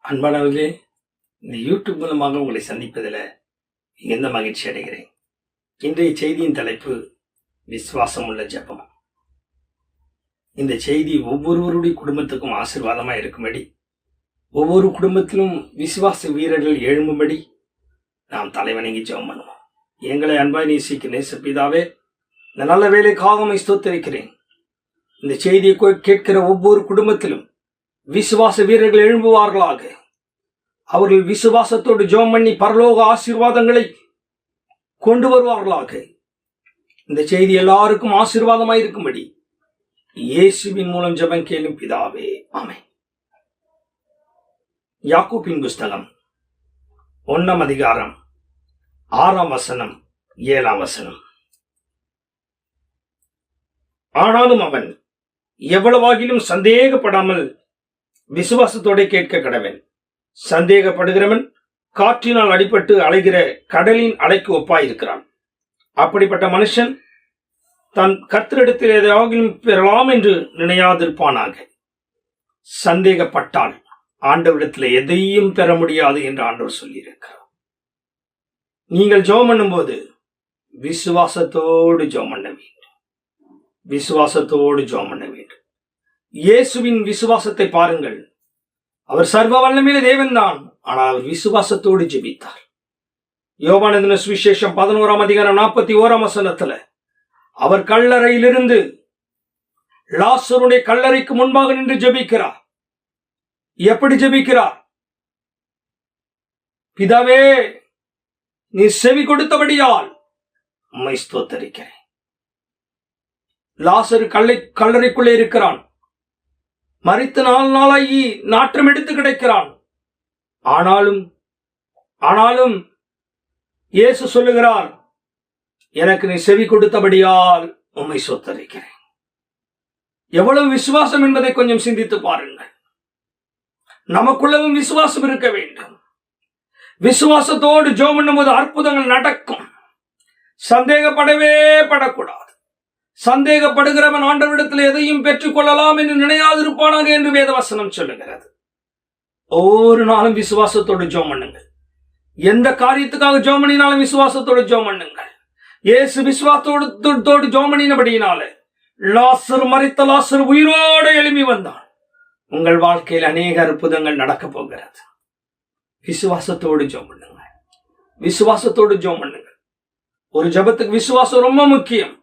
அன்பானவர்களே, இந்த யூடியூப் மூலமாக உங்களை சந்திப்பதில் மிகுந்த மகிழ்ச்சி அடைகிறேன். இன்றைய செய்தியின் தலைப்பு விசுவாசம் உள்ள ஜெபம். இந்த செய்தி ஒவ்வொருவருடைய குடும்பத்துக்கும் ஆசீர்வாதமாக இருக்கும்படி, ஒவ்வொரு குடும்பத்திலும் விசுவாச வீரர்கள் எழும்பும்படி நாம் தலைவணங்கி ஜெபம் பண்ணுவோம். எங்களை அன்பாய் நேசிக்க நேசப்பிதாவே, இந்த நல்ல வேலைக்காக ஸ்தோத்திரிக்கிறேன். இந்த செய்தியை கேட்கிற ஒவ்வொரு குடும்பத்திலும் விசுவாச வீரர்கள் எழும்புவார்களாக. அவர்கள் விசுவாசத்தோடு ஜெபம் பண்ணி பரலோக ஆசீர்வாதங்களை கொண்டு வருவார்களாக. இந்த செய்தி எல்லாருக்கும் ஆசீர்வாதமாய் இருக்கும்படி இயேசுவின் மூலம் ஜெபம் கேளும் பிதாவே, ஆமென். யாக்கோபின் புஸ்தகம் 1 அதிகாரம் 6 7. ஆனாலும் அவன் எவ்வளவாகிலும் சந்தேகப்படாமல் விசுவாசத்தோட கேட்க கடவன். சந்தேகப்படுகிறவன் காற்றினால் அடிபட்டு அலைகிற கடலின் அலைக்கு ஒப்பாயிருக்கிறான். அப்படிப்பட்ட மனுஷன் தன் கர்த்தரிடத்தில் எதையாகிலும் பெறலாம் என்று நினையாதிருப்பானாக. சந்தேகப்பட்டால் ஆண்டவரிடத்தில் எதையும் பெற முடியாது என்று ஆண்டவர் சொல்லியிருக்கிறார். நீங்கள் ஜெபம் பண்ணும்போது விசுவாசத்தோடு ஜெபம் பண்ண வேண்டும். விசுவாசத்தோடு ஜெபம் பண்ண வேண்டும். இயேசுவின் விசுவாசத்தை பாருங்கள். அவர் சர்வ வல்லமையுள்ள தேவன் தான், ஆனால் அவர் விசுவாசத்தோடு ஜெபித்தார். யோவான் எழுதின சுவிசேஷம் 11 அதிகாரம் 41 அவர் கல்லறையிலிருந்து லாசருடைய கல்லறைக்கு முன்பாக நின்று ஜெபிக்கிறார். எப்படி ஜெபிக்கிறார்? பிதாவே, நீ செவி கொடுத்தபடியால் உம்மை ஸ்தோத்தரிக்கிறேன். லாசரு கல்லறைக்குள்ளே இருக்கிறான். மரித்து 4 நாளாகி நாற்றம் எடுத்து கிடைக்கிறான். ஆனாலும் இயேசு சொல்லுகிறார், எனக்கு நீ செவி கொடுத்தபடியால் உம்மை ஸ்தோத்தரிக்கிறேன். எவ்வளவு விசுவாசம் என்பதை கொஞ்சம் சிந்தித்து பாருங்கள். நமக்குள்ளவும் விசுவாசம் இருக்க வேண்டும். விசுவாசத்தோடு ஜெபம் பண்ணும்போது அற்புதங்கள் நடக்கும். சந்தேகப்படவே படக்கூடாது. சந்தேகப்படுகிறவன் ஆண்டவரிடத்தில் எதையும் பெற்றுக் கொள்ளலாம் என்று நினையாதிருப்பானாக என்று வேதவசனம் சொல்லுகிறது. ஒவ்வொரு நாளும் விசுவாசத்தோடு ஜெபம் பண்ணுங்கள். எந்த காரியத்துக்காக ஜெபம் பண்ணினாலும் விசுவாசத்தோடு ஜெபம் பண்ணுங்கள். இயேசு விசுவாசத்தோடு ஜெபம் பண்ணினபடியினால மரித்த லாசர் உயிரோடு எழும்பி வந்தான். உங்கள் வாழ்க்கையில் அநேக அற்புதங்கள் நடக்க போகிறது. விசுவாசத்தோடு ஜெபம் பண்ணுங்கள். விசுவாசத்தோடு ஜெபம் பண்ணுங்கள். ஒரு ஜெபத்துக்கு விசுவாசம் ரொம்ப முக்கியம்.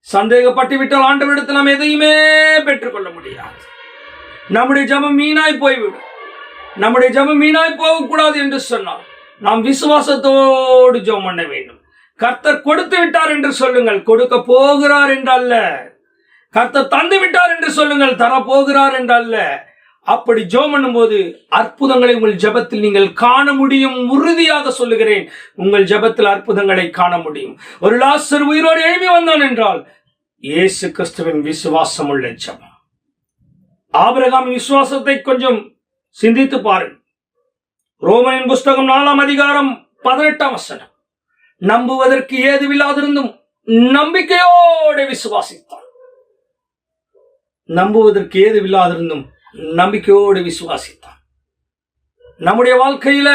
சந்தேகப்பட்டு விட்டால் ஆண்டவரிடத்தில் நாம் எதையுமே பெற்றுக்கொள்ள முடியாது. நம்முடைய ஜெபம் வீணாய் போய்விடும். நம்முடைய ஜெபம் வீணாய் போகக்கூடாது என்று சொன்னால் நாம் விசுவாசத்தோடு ஜெபம் பண்ண வேண்டும். கர்த்தர் கொடுத்து விட்டார் என்று சொல்லுங்கள், கொடுக்க போகிறார் என்றல்ல. கர்த்தர் தந்து விட்டார் என்று சொல்லுங்கள், தரப்போகிறார் என்றல்ல. அப்படி ஜெபம் பண்ணும்போது அற்புதங்களை உங்கள் ஜெபத்தில் நீங்கள் காண முடியும். உறுதியாக சொல்லுகிறேன், உங்கள் ஜெபத்தில் அற்புதங்களை காண முடியும். ஒரு லாசர் உயிரோடு எழுப்பி வந்தான் என்றால் இயேசு கிறிஸ்துவின் விசுவாசம் உள்ள ஜெபம். ஆபிரகாமின் விசுவாசத்தை கொஞ்சம் சிந்தித்து பாருங்கள். ரோமனின் புஸ்தகம் 4 அதிகாரம் 18 நம்புவதற்கு ஏதுவில்லாதிருந்தும் நம்பிக்கையோடு விசுவாசித்தான். நம்புவதற்கு ஏதுவில்லாதிருந்தும் நம்பிக்கையோடு விசுவாசித்தான். நம்முடைய வாழ்க்கையில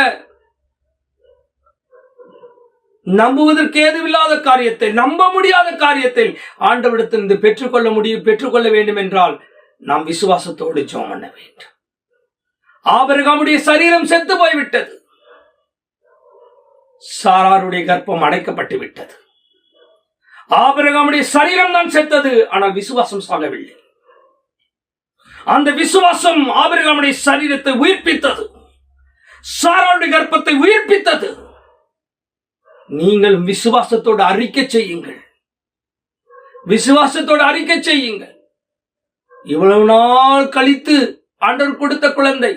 நம்புவதற்கு ஏதுவில்லாத காரியத்தை, நம்ப முடியாத காரியத்தை ஆண்டவரிடத்திலிருந்து பெற்றுக்கொள்ள வேண்டும் என்றால் நாம் விசுவாசத்தோடு ஜெபம் பண்ண வேண்டும். ஆபிரகாமுடைய சரீரம் செத்து போய்விட்டது. சாராருடைய கர்ப்பம் அடைக்கப்பட்டு விட்டது. ஆபிரகாமுடைய சரீரம் தான் செத்தது, ஆனால் விசுவாசம் சாகவில்லை. அந்த விசுவாசம் ஆபிரகாமுடைய சரீரத்தை உயிர்ப்பித்தது. சாராளுடைய கர்ப்பத்தை உயிர்ப்பித்தது. நீங்கள் விசுவாசத்தோடு அறிக்கை செய்யுங்கள். விசுவாசத்தோடு அறிக்கை செய்யுங்கள். இவ்வளவு நாள் கழித்து ஆண்டவர் கொடுத்த குழந்தை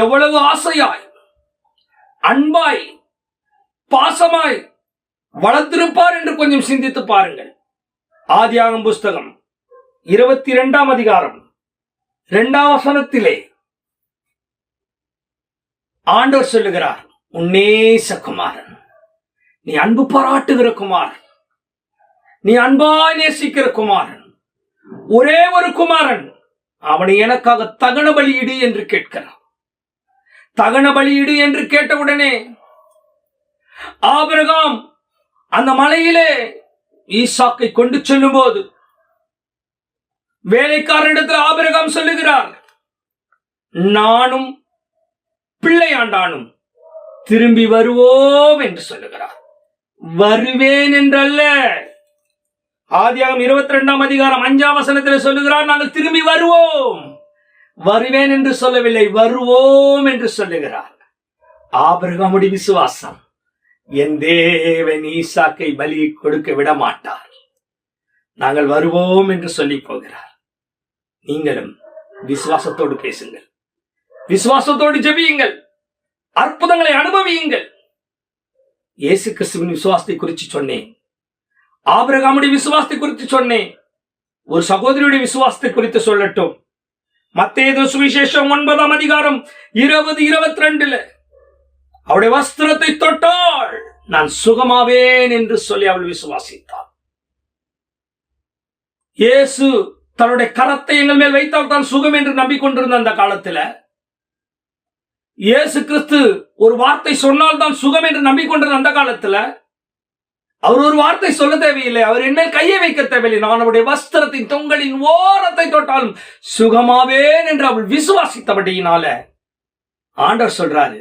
எவ்வளவு ஆசையாய், அன்பாய், பாசமாய் வளர்த்திருப்பார் என்று கொஞ்சம் சிந்தித்து பாருங்கள். ஆதியாகமம் புஸ்தகம் 22 அதிகாரம் 2 ஆண்டவர் சொல்லுகிறார், உன்னேச குமாரன், நீ அன்பு பாராட்டுகிற குமாரன், நீ அன்பாய் நேசிக்கிற குமாரன், ஒரே ஒரு குமாரன், அவனை எனக்காக தகன பலியிடு என்று கேட்கிறான். தகன பலியிடு என்று கேட்டவுடனே ஆபிரகாம் அந்த மலையிலே ஈசாக்கை கொண்டு செல்லும் போது வேலைக்காரனிடத்தில் ஆபிரகாம் சொல்லுகிறார், நானும் பிள்ளையாண்டானும் திரும்பி வருவோம் என்று சொல்லுகிறார். வருவேன் என்றல்ல. ஆதியாகமம் 22 அதிகாரம் 5ஆம் வசனத்தில் சொல்லுகிறார், நாங்கள் திரும்பி வருவோம். வருவேன் என்று சொல்லவில்லை, வருவோம் என்று சொல்லுகிறார். ஆபிரகாமுடைய விசுவாசம், என் தேவன் ஈசாக்கை பலி கொடுக்க விட மாட்டார், நாங்கள் வருவோம் என்று சொல்லி போகிறார். நீங்களும் விசுவாசத்தோடு பேசுங்கள், விசுவாசத்தோடு ஜெபியுங்கள், அற்புதங்களை அனுபவியுங்கள். இயேசு கிறிஸ்துவின் விசுவாசத்தை குறித்து சொன்னேன், ஆபிரகாமுடைய விசுவாசத்தை குறித்து சொன்னேன். ஒரு சகோதரியுடைய விசுவாசத்தை குறித்து சொல்லட்டும். மத்தேயு சுவிசேஷம் 9ஆம் அதிகாரம் 20-22 அவருடைய வஸ்திரத்தை தொட்டாள், நான் சுகமாவேன் என்று சொல்லி அவள் விசுவாசித்தாள். இயேசு தன்னுடைய கரத்தை எங்கள் மேல் வைத்தால் தான் சுகம் என்று நம்பிக்கொண்டிருந்த அந்த காலத்துல, இயேசு கிறிஸ்து ஒரு வார்த்தை சொன்னால் தான் சுகம் என்று நம்பிக்கொண்டிருந்த அந்த காலத்துல, அவர் ஒரு வார்த்தை சொல்ல தேவையில்லை, அவர் என் மேல் கையை வைக்க தேவையில்லை, நான் அவருடைய வஸ்திரத்தின் தொங்கலின் ஓரத்தை தொட்டாலும் சுகமாவேன் என்று அவள் விசுவாசித்தபடியினால ஆண்டவர் சொல்றாரு,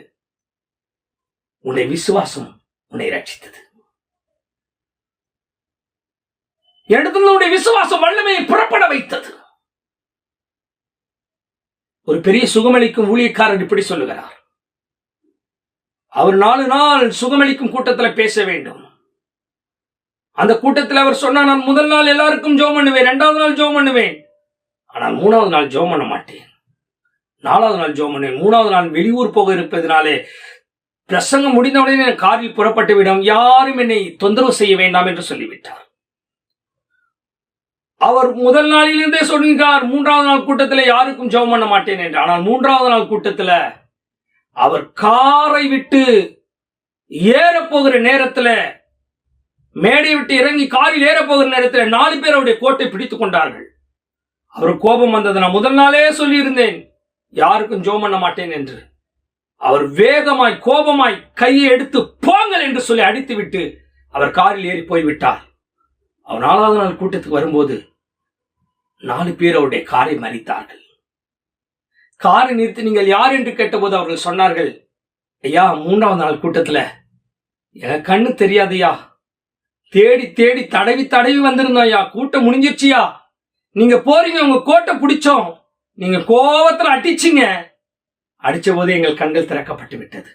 உன்னுடைய விசுவாசம் உன்னை ரட்சித்தது. எடுத்துடைய விசுவாசம் வல்லமையை புறப்பட வைத்தது. ஒரு பெரிய சுகமளிக்கும் ஊழியக்காரர் இப்படி சொல்லுகிறார், அவர் 4 நாள் சுகமளிக்கும் கூட்டத்தில் பேச வேண்டும். அந்த கூட்டத்தில் அவர் சொன்னார், நான் முதல் நாள் எல்லாருக்கும் ஜெபம் பண்ணுவேன், 2வது நாள் ஜெபம் பண்ணுவேன், ஆனால் 3வது நாள் ஜெபம் பண்ண மாட்டேன், 4வது நாள் ஜெபம் பண்ணுவேன், 3வது நாள் வெளியூர் போக இருப்பதனாலே பிரசங்கம் முடிந்தவுடனே காரில் புறப்பட்டு விடும், யாரும் என்னை தொந்தரவு செய்ய வேண்டாம் என்று சொல்லிவிட்டார். அவர் முதல் நாளிலிருந்தே சொல்கிறார், 3வது நாள் கூட்டத்தில் யாருக்கும் ஜெபம் பண்ண மாட்டேன் என்று. ஆனால் 3வது நாள் கூட்டத்தில் அவர் காரை விட்டு ஏற போகிற நேரத்தில், மேடை விட்டு இறங்கி காரில் ஏற போகிற நேரத்தில் 4 பேர் அவருடைய கோட்டை பிடித்துக் கொண்டார்கள். அவர் கோபம் வந்தது, நான் முதல் நாளே சொல்லியிருந்தேன் யாருக்கும் ஜெபம் பண்ண மாட்டேன் என்று. அவர் வேகமாய் கோபமாய் கையை எடுத்து போங்கள் என்று சொல்லி அடித்து விட்டு அவர் காரில் ஏறி போய்விட்டார். அவர் 4வது நாள் கூட்டத்துக்கு வரும்போது 4 பேர் அவருடைய காரை மறித்தார்கள். காரை நிறுத்தி நீங்கள் யார் என்று கேட்டபோது அவர்கள் சொன்னார்கள், ஐயா 3வது நாள் கூட்டத்துல எனக்கு கண்ணு தெரியாதையா, தேடி தேடி தடவி தடவி வந்திருந்தோம் ஐயா, கூட்டம் முடிஞ்சிருச்சியா, நீங்க போறீங்க, உங்க கோட்டை பிடிச்சோம், நீங்க கோபத்துல அடிச்சிங்க, அடிச்ச போது எங்கள் கண்கள் திறக்கப்பட்டு விட்டது.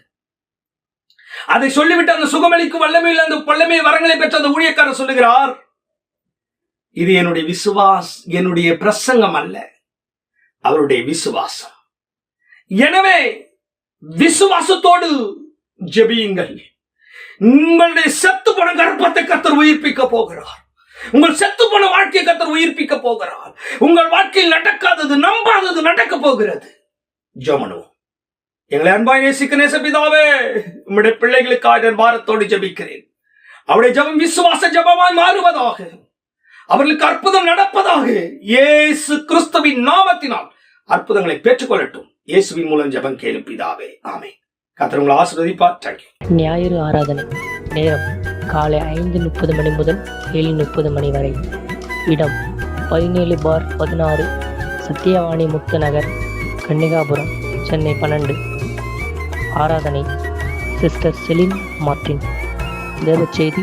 அதை சொல்லிவிட்டு அந்த சுகமளிக்கும் வல்லமையில் அந்த வல்லமை வரங்களை பெற்ற அந்த ஊழியக்காரர் சொல்லுகிறார், இது என்னுடைய என்னுடைய பிரசங்கம் அல்ல, அவருடைய விசுவாசம். எனவே விசுவாசத்தோடு ஜெபியுங்கள். உங்களுடைய செத்து போன கர்ப்பத்தை கர்த்தர் உயிர்ப்பிக்க போகிறார். உங்கள் செத்து போன வாழ்க்கையை கர்த்தர் உயிர்ப்பிக்க போகிறார். உங்கள் வாழ்க்கையில் நடக்காதது, நம்பாதது நடக்க போகிறது. ஜெபம். எங்களை அன்பாய் நேசிக்க நேசபிதாவே, உம்முடைய பிள்ளைகளுக்காக நான் பாரத்தோடு ஜெபிக்கிறேன். அவருடைய ஜெபம் விசுவாச ஜெபமாய் மாறுவதாக, அவர்களுக்கு அற்புதம் நடப்பதாக. இயேசு கிறிஸ்துவின் நாமத்தினால் அற்புதங்களை பெற்றுக்கொள்ளட்டும். இயேசுவின் மூலம் ஜெபம் கேளும் பிதாவே, ஆமென். கர்த்தர் உங்களை ஆசீர்வதிப்பார். தேங்க்யூ. ஞாயிறு ஆராதனை நேரம் காலை 5:30 மணி முதல் 7:30 மணி வரை. இடம் 17/16 சத்தியவாணி முத்து நகர், கன்னிகாபுரம், சென்னை 12. ஆராதனை சிஸ்டர் செலின் மார்ட்டின். தேவச்செய்தி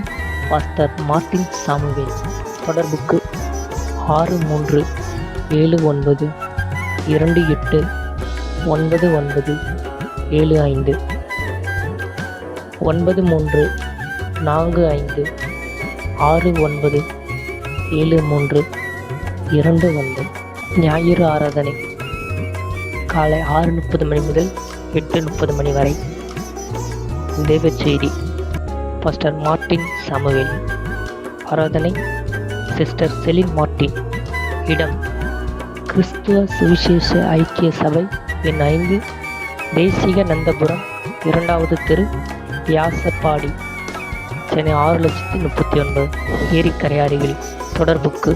பாஸ்டர் மார்ட்டின் சாமுவேல். தொடர்புக்கு 6379289975 9345697329. ஞாயிறு ஆராதனை காலை 6:30 மணி முதல் 8:30 மணி வரை. தேவச்செய்தி பாஸ்டர் மார்ட்டின் சாமுவேல். ஆராதனை சிஸ்டர் செலின் மார்ட்டின். இடம் கிறிஸ்துவ சுவிசேஷ ஐக்கிய சபை எண் 5, தேசிக நந்தபுரம், 2வது தெரு, வியாசப்பாடி, சென்னை 6,39,000, ஏரிக்கரை அருகில். தொடர்புக்கு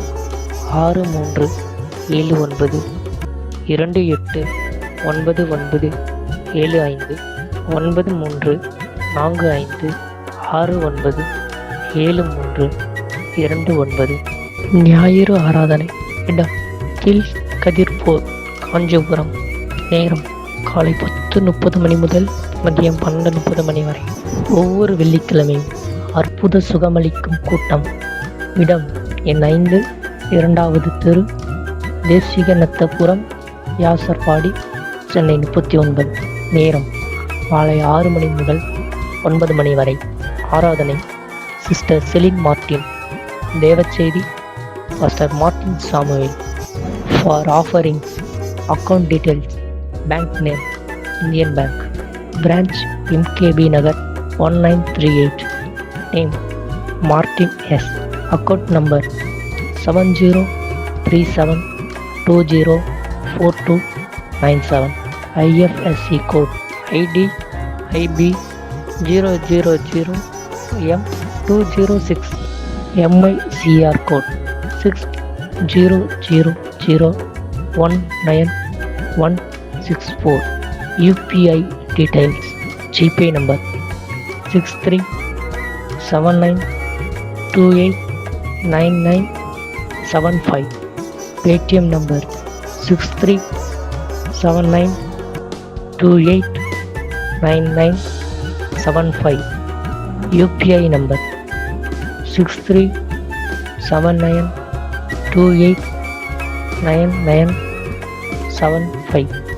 6379 28997546973739. ஞாயிறு ஆராதனை. இடம் கீழ் கதிர்போர், காஞ்சிபுரம். நேரம் காலை 10:30 மணி முதல் மதியம் 12:30 மணி வரை. ஒவ்வொரு வெள்ளிக்கிழமையும் அற்புத சுகமளிக்கும் கூட்டம். இடம் எண் 5, 2வது தெரு, தேசிகநத்தபுரம், வியாசர்பாடி, சென்னை 39. நேரம் மாலை 6 மணி முதல் 9 மணி வரை. ஆராதனை சிஸ்டர் செலின் மார்ட்டின். தேவச்செய்தி pastor Martin Samuel. For offerings, account details, bank name Indian Bank, branch MKB Nagar 1938. Name Martin S. Account number 7037204297. IFSC code ID IB 000M206. MICR code 6000191164. UPI details. GPay number 6379289975. Paytm number 6379289975. UPI number 6379289975.